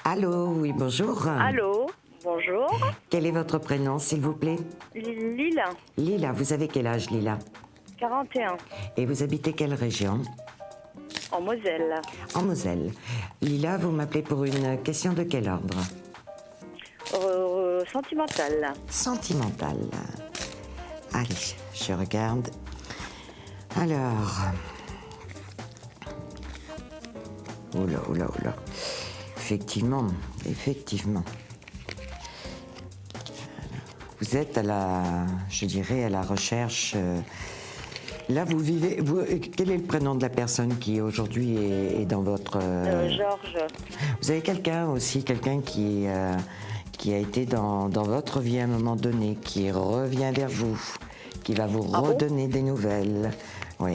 Allô, oui, bonjour. Allô, bonjour. Quel est votre prénom, s'il vous plaît? Lila, Lila, vous avez quel âge, Lila? 41, Et vous habitez quelle région? en Moselle. En Moselle. Lila, vous m'appelez pour une question de quel ordre? Sentimentale. Sentimentale. Allez, je regarde. Alors... Oula, oula, oula. Effectivement. Vous êtes je dirais, à la recherche. Là, vous vivez. Quel est le prénom de la personne qui aujourd'hui est dans votre. Georges. Vous avez quelqu'un qui a été dans votre vie à un moment donné, qui revient vers vous, qui va vous redonner des nouvelles. Oui.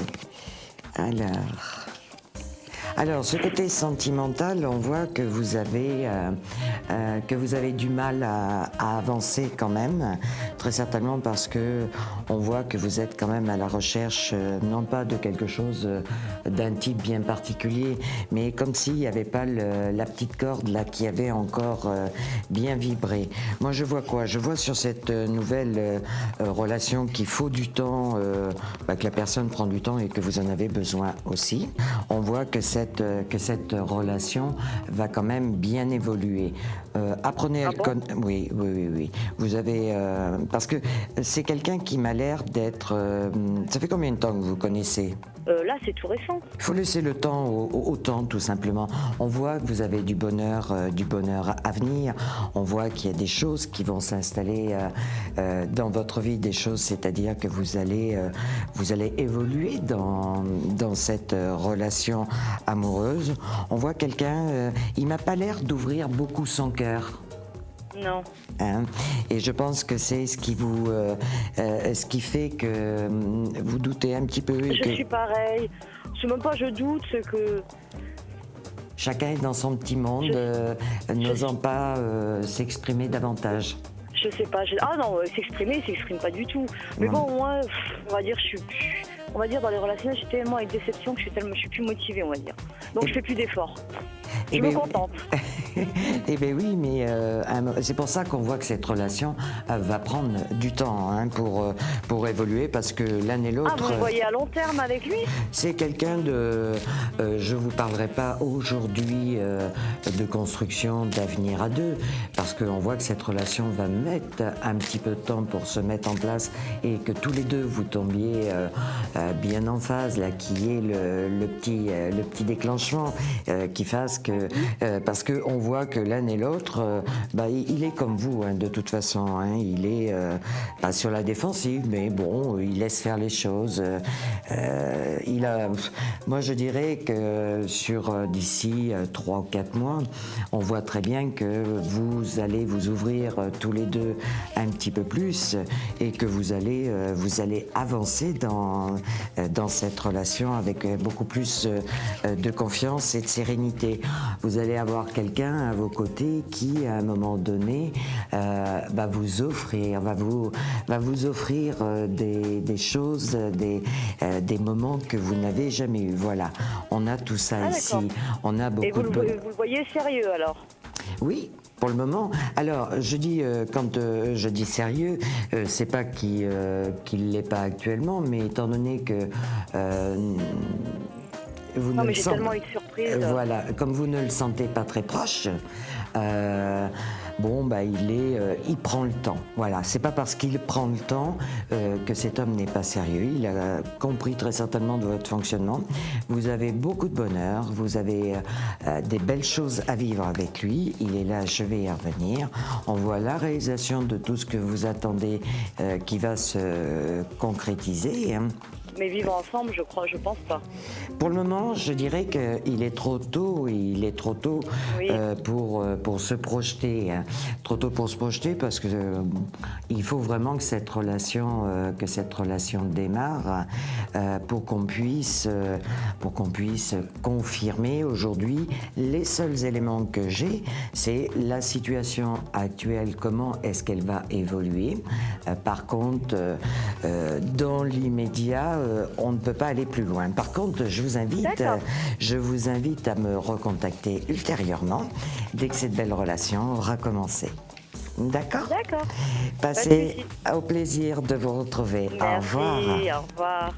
Alors, ce côté sentimental, on voit que vous avez du mal à avancer quand même, très certainement parce que on voit que vous êtes quand même à la recherche, non pas de quelque chose d'un type bien particulier, mais comme s'il n'y avait pas la petite corde là qui avait encore bien vibré. Moi, je vois quoi? Je vois sur cette nouvelle relation qu'il faut du temps, que la personne prend du temps et que vous en avez besoin aussi. On voit que cette relation va quand même bien évoluer. Apprenez à le connaître. Oui. Vous avez parce que c'est quelqu'un qui m'a l'air d'être. Ça fait combien de temps que vous connaissez? Là, c'est tout récent. Il faut laisser le temps au temps, tout simplement. On voit que vous avez du bonheur à venir. On voit qu'il y a des choses qui vont s'installer dans votre vie, des choses, c'est-à-dire que vous allez évoluer dans cette relation amoureuse. On voit quelqu'un, il m'a pas l'air d'ouvrir beaucoup son cœur. Non. Hein? Et je pense que c'est ce qui fait que vous doutez un petit peu. Je suis pareil. C'est même pas je doute, c'est que... Chacun est dans son petit monde, n'osant pas s'exprimer davantage. Je sais pas. Ah non, s'exprimer, il s'exprime pas du tout. Mais bon, moi, on va dire, on va dire dans les relations, j'ai tellement avec déception que je suis plus motivée, on va dire. Donc je fais plus d'efforts. Je me contente. Eh bien oui, mais c'est pour ça qu'on voit que cette relation va prendre du temps pour évoluer, parce que l'un et l'autre... Ah, vous me voyez à long terme avec lui? C'est quelqu'un de... je ne vous parlerai pas aujourd'hui de construction d'avenir à deux, parce qu'on voit que cette relation va mettre un petit peu de temps pour se mettre en place et que tous les deux vous tombiez bien en phase, là, qui est le petit déclenchement qui fasse que... parce qu'on voit que l'un et l'autre, il est comme vous, de toute façon. Il est pas sur la défensive, mais bon, il laisse faire les choses. Moi, je dirais que d'ici 3 ou 4 mois, on voit très bien que vous allez vous ouvrir tous les deux un petit peu plus et que vous allez avancer dans cette relation avec beaucoup plus de confiance et de sérénité. Vous allez avoir quelqu'un à vos côtés qui, à un moment donné, va vous offrir des choses, des moments que vous n'avez jamais eu. Voilà, on a tout ça ici. On a beaucoup. Et vous le voyez sérieux alors? Oui. Pour le moment, alors quand je dis sérieux, c'est pas qu'il l'est pas actuellement, mais étant donné que vous non, ne mais le j'ai sentez, tellement une surprise. voilà, comme vous ne le sentez pas très proche, il prend le temps. Voilà, c'est pas parce qu'il prend le temps que cet homme n'est pas sérieux. Il a compris très certainement de votre fonctionnement. Vous avez beaucoup de bonheur, vous avez des belles choses à vivre avec lui. Il est là, je vais y revenir. On voit la réalisation de tout ce que vous attendez qui va se concrétiser. Mais vivre ensemble, je pense pas. Pour le moment, je dirais qu'il est trop tôt, oui. Pour se projeter. Trop tôt pour se projeter parce que il faut vraiment que cette relation démarre pour qu'on puisse confirmer. Aujourd'hui, les seuls éléments que j'ai, c'est la situation actuelle, comment est-ce qu'elle va évoluer. Par contre, dans l'immédiat, on ne peut pas aller plus loin. Par contre, je vous invite à me recontacter ultérieurement dès que cette belle relation aura commencé. D'accord? D'accord. Passez au plaisir de vous retrouver. Merci, Au revoir. au revoir.